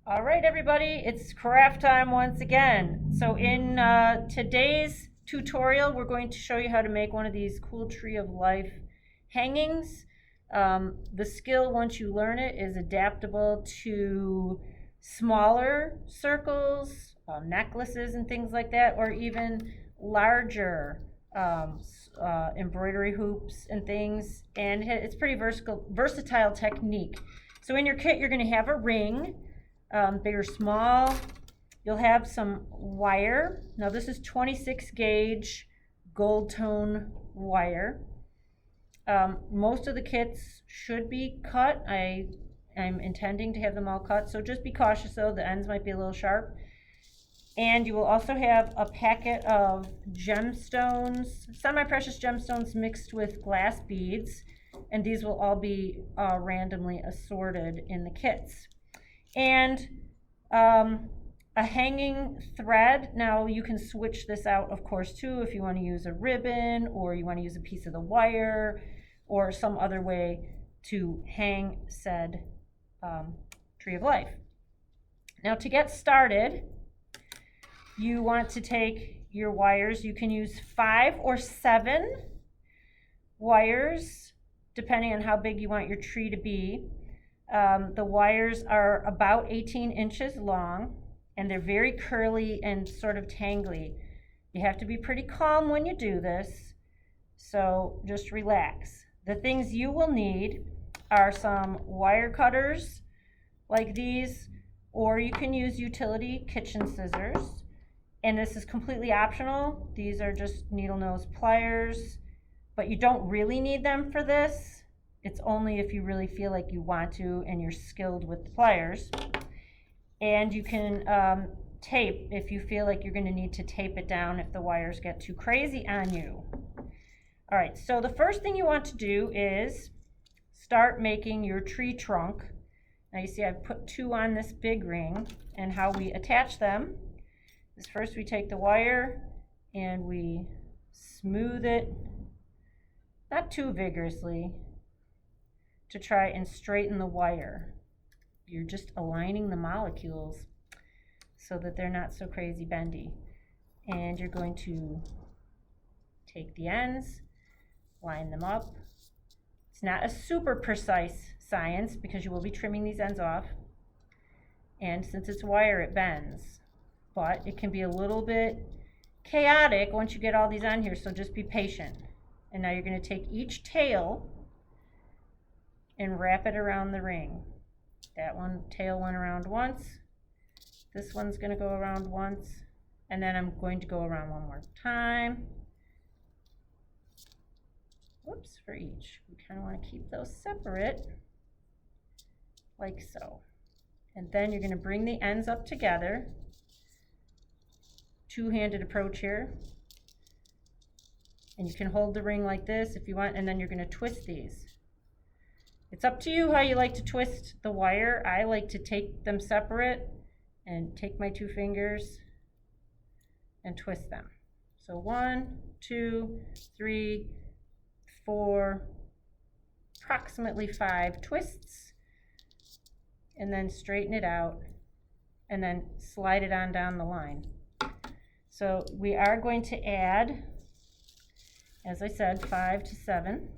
All right, everybody, it's craft time once again. So in today's tutorial, we're going to show you how to make one of these cool Tree of Life hangings. The skill, once you learn it, is adaptable to smaller circles, necklaces and things like that, or even larger embroidery hoops and things. And it's pretty versatile technique. So in your kit, you're going to have a ring, big or small. You'll have some wire. Now this is 26 gauge gold tone wire. Most of the kits should be cut. I'm intending to have them all cut, so just be cautious though, the ends might be a little sharp. And you will also have a packet of gemstones, semi-precious gemstones mixed with glass beads, and these will all be randomly assorted in the kits. And a hanging thread. Now you can switch this out, of course, too, if you want to use a ribbon or you want to use a piece of the wire or some other way to hang said Tree of Life. Now to get started, you want to take your wires. You can use 5 or 7 wires depending on how big you want your tree to be. The wires are about 18 inches long and they're very curly and sort of tangly. You have to be pretty calm when you do this, so just relax. The things you will need are some wire cutters like these, or you can use utility kitchen scissors. And this is completely optional. These are just needle nose pliers, but you don't really need them for this. It's only if you really feel like you want to and you're skilled with the pliers. And you can tape if you feel like you're going to need to tape it down if the wires get too crazy on you. All right, so the first thing you want to do is start making your tree trunk. Now you see I've put 2 on this big ring, and how we attach them is first we take the wire and we smooth it, not too vigorously, to try and straighten the wire. You're just aligning the molecules so that they're not so crazy bendy. And you're going to take the ends, line them up. It's not a super precise science because you will be trimming these ends off. And since it's wire, it bends. But it can be a little bit chaotic once you get all these on here, so just be patient. And now you're going to take each tail and wrap it around the ring. That one tail went around once. This one's going to go around once. And then I'm going to go around one more time. Whoops, for each. We kind of want to keep those separate, like so. And then you're going to bring the ends up together. Two-handed approach here. And you can hold the ring like this if you want, and then you're going to twist these. It's up to you how you like to twist the wire. I like to take them separate and take my 2 fingers and twist them. So 1, 2, 3, 4, approximately 5 twists, and then straighten it out and then slide it on down the line. So we are going to add, as I said, 5 to 7.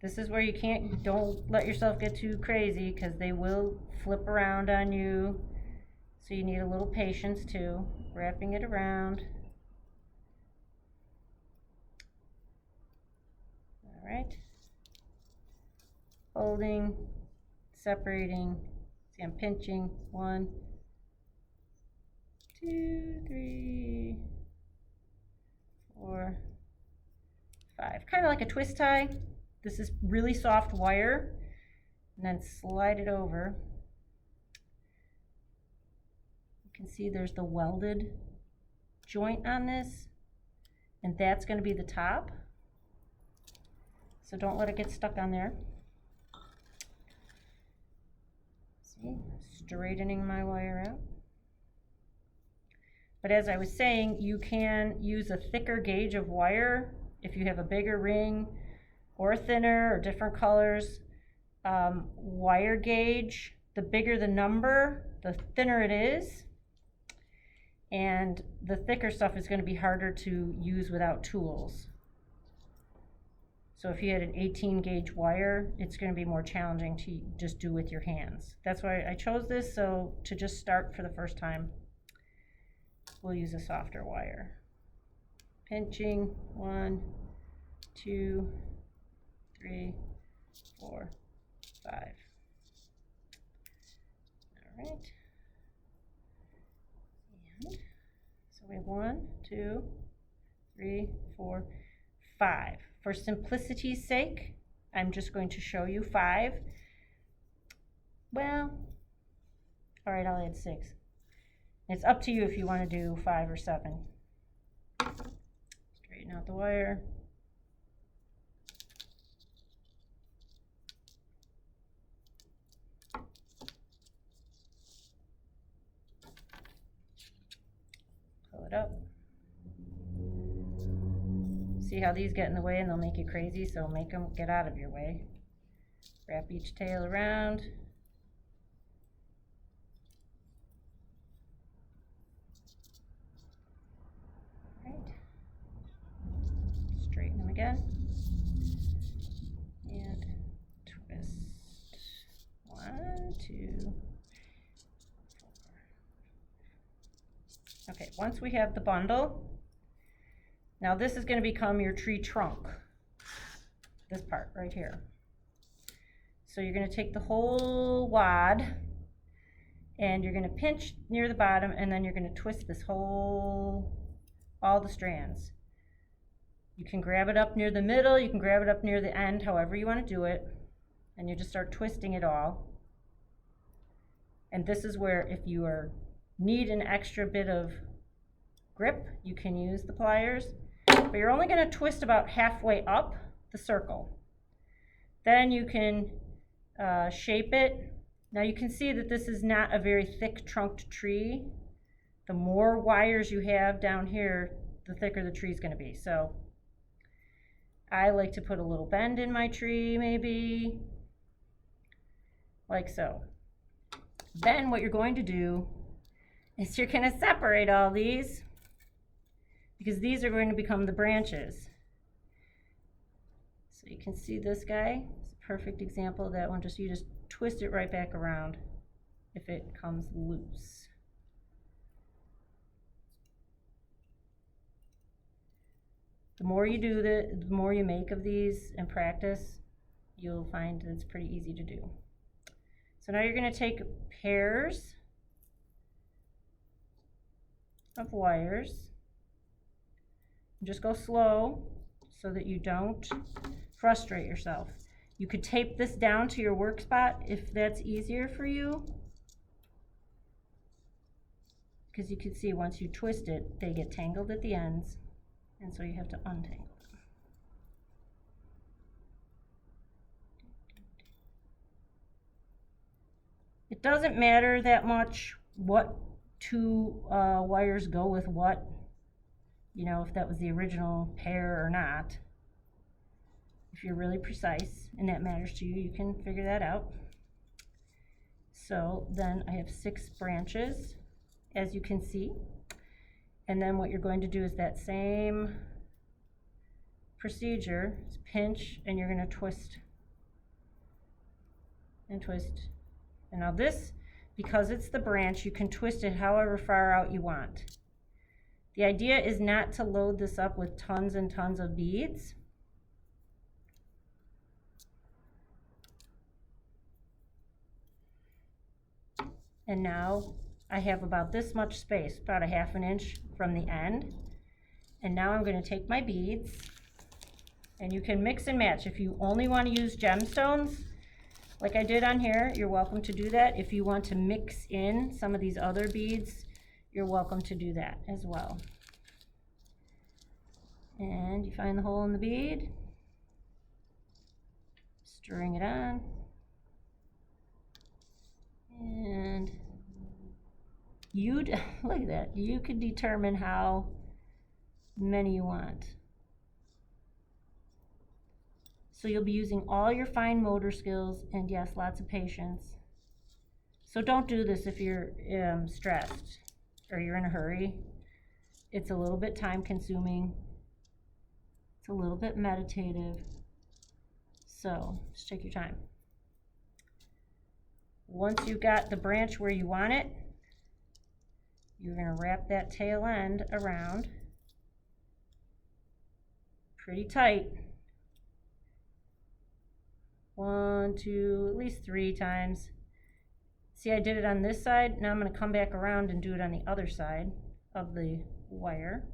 This is where you don't let yourself get too crazy because they will flip around on you. So you need a little patience too, wrapping it around. All right. Folding, separating. See, I'm pinching. 1, 2, 3, 4, 5. Kind of like a twist tie. This is really soft wire, and then slide it over. You can see there's the welded joint on this, and that's going to be the top. So don't let it get stuck on there. See, straightening my wire out. But as I was saying, you can use a thicker gauge of wire if you have a bigger ring or thinner or different colors. Wire gauge, the bigger the number, the thinner it is. And the thicker stuff is going to be harder to use without tools. So if you had an 18 gauge wire, it's going to be more challenging to just do with your hands. That's why I chose this, so to just start for the first time, we'll use a softer wire. Pinching, 1, 2, 3, 4, 5. All right. And so we have 1, 2, 3, 4, 5. For simplicity's sake, I'm just going to show you 5. Well, all right, I'll add 6. It's up to you if you want to do 5 or 7. Straighten out the wire. Pull it up. See how these get in the way and they'll make you crazy, so make them get out of your way. Wrap each tail around. Straighten them again and twist. 1, 2, 4. Okay, once we have the bundle, now this is going to become your tree trunk, this part right here. So you're going to take the whole wad and you're going to pinch near the bottom, and then you're going to twist this whole, all the strands. You can grab it up near the middle, you can grab it up near the end, however you want to do it, and you just start twisting it all. And this is where, if you need an extra bit of grip, you can use the pliers, but you're only going to twist about halfway up the circle. Then you can shape it. Now you can see that this is not a very thick trunked tree. The more wires you have down here, the thicker the tree is going to be. So I like to put a little bend in my tree, maybe, like so. Then what you're going to do is you're going to separate all these, because these are going to become the branches. So you can see this guy, it's a perfect example of that one. You just twist it right back around if it comes loose. The more you do the more you make of these and practice, you'll find that it's pretty easy to do. So now you're going to take pairs of wires and just go slow so that you don't frustrate yourself. You could tape this down to your work spot if that's easier for you, because you can see once you twist it, they get tangled at the ends, and so you have to untangle them. It doesn't matter that much what two wires go with what, you know, if that was the original pair or not. If you're really precise and that matters to you, you can figure that out. So then I have 6 branches, as you can see. And then what you're going to do is that same procedure, is pinch, and you're going to twist and twist. And now this, because it's the branch, you can twist it however far out you want. The idea is not to load this up with tons and tons of beads. And now I have about this much space, about a ½ inch from the end. And now I'm going to take my beads, and you can mix and match. If you only want to use gemstones, like I did on here, you're welcome to do that. If you want to mix in some of these other beads, you're welcome to do that as well. And you find the hole in the bead, string it on, and look at that. You can determine how many you want. So you'll be using all your fine motor skills and yes, lots of patience. So don't do this if you're stressed or you're in a hurry. It's a little bit time consuming. It's a little bit meditative. So just take your time. Once you've got the branch where you want it, you're going to wrap that tail end around pretty tight. 1, 2, at least 3 times. See, I did it on this side. Now I'm going to come back around and do it on the other side of the wire.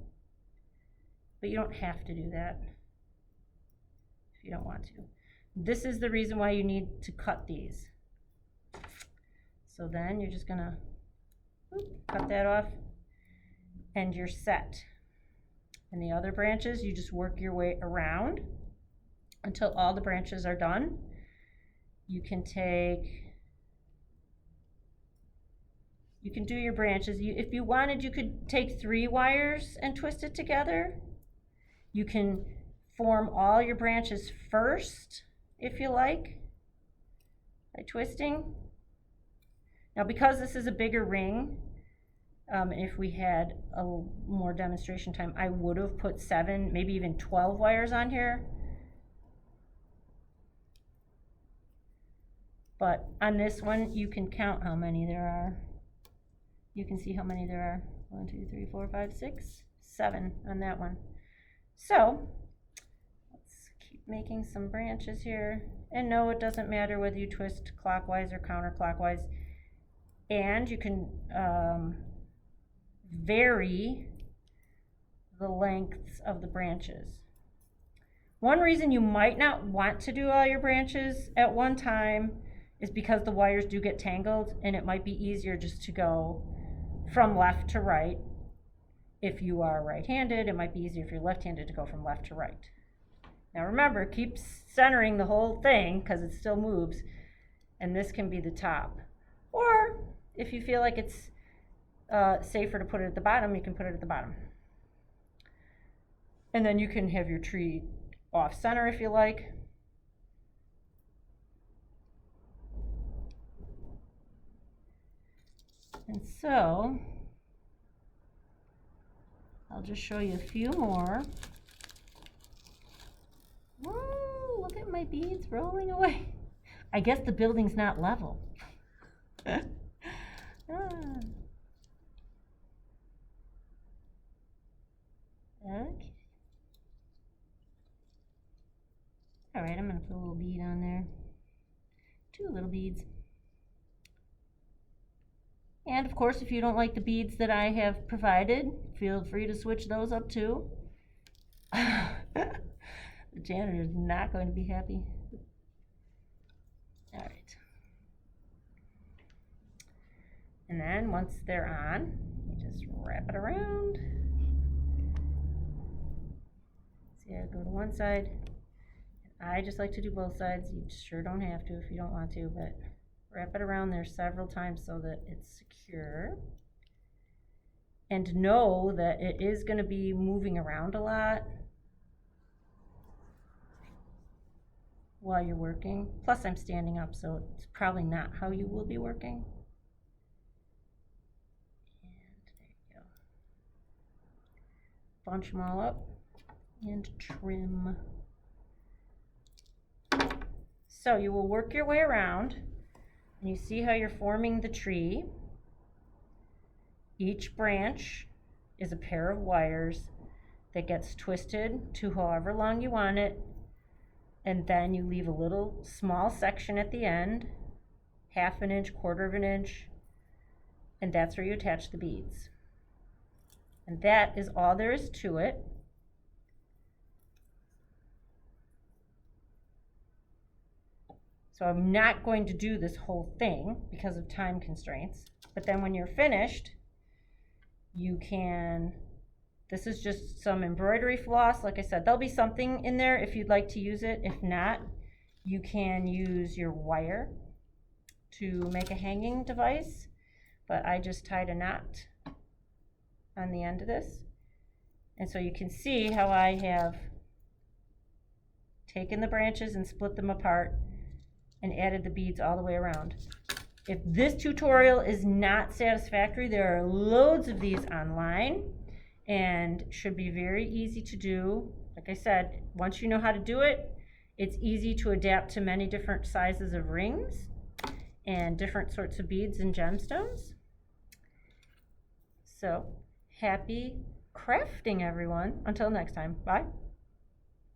But you don't have to do that if you don't want to. This is the reason why you need to cut these. So then you're just going to cut that off and you're set. And the other branches, you just work your way around until all the branches are done. You can do your branches. If you wanted, you could take 3 wires and twist it together. You can form all your branches first, if you like, by twisting. Now, because this is a bigger ring, if we had a more demonstration time, I would have put 7, maybe even 12 wires on here. But on this one, you can count how many there are. You can see how many there are. 1, 2, 3, 4, 5, 6, 7 on that one. So let's keep making some branches here. And no, it doesn't matter whether you twist clockwise or counterclockwise. And you can vary the lengths of the branches. One reason you might not want to do all your branches at one time is because the wires do get tangled, and it might be easier just to go from left to right. If you are right-handed, it might be easier if you're left-handed to go from left to right. Now remember, keep centering the whole thing because it still moves, and this can be the top. Or if you feel like it's safer to put it at the bottom, you can put it at the bottom. And then you can have your tree off center if you like. And so I'll just show you a few more. Whoa, look at my beads rolling away. I guess the building's not level. Okay. All right, I'm going to put a little bead on there. 2 little beads. And of course, if you don't like the beads that I have provided, feel free to switch those up too. The janitor is not going to be happy. All right. And then once they're on, you just wrap it around. See, I go to one side. I just like to do both sides. You sure don't have to if you don't want to, but wrap it around there several times so that it's secure. And know that it is going to be moving around a lot while you're working. Plus I'm standing up, so it's probably not how you will be working. And there you go. Bunch them all up and trim. So you will work your way around, and you see how you're forming the tree. Each branch is a pair of wires that gets twisted to however long you want it, and then you leave a little small section at the end, 1/2 inch, 1/4 inch, and that's where you attach the beads. And that is all there is to it. So I'm not going to do this whole thing because of time constraints, but then when you're finished, you can, this is just some embroidery floss. Like I said, there'll be something in there if you'd like to use it. If not, you can use your wire to make a hanging device. but I just tied a knot on the end of this. And so you can see how I have taken the branches and split them apart and added the beads all the way around. If this tutorial is not satisfactory, there are loads of these online and should be very easy to do. Like I said, once you know how to do it, it's easy to adapt to many different sizes of rings and different sorts of beads and gemstones. So, happy crafting, everyone. Until next time, bye.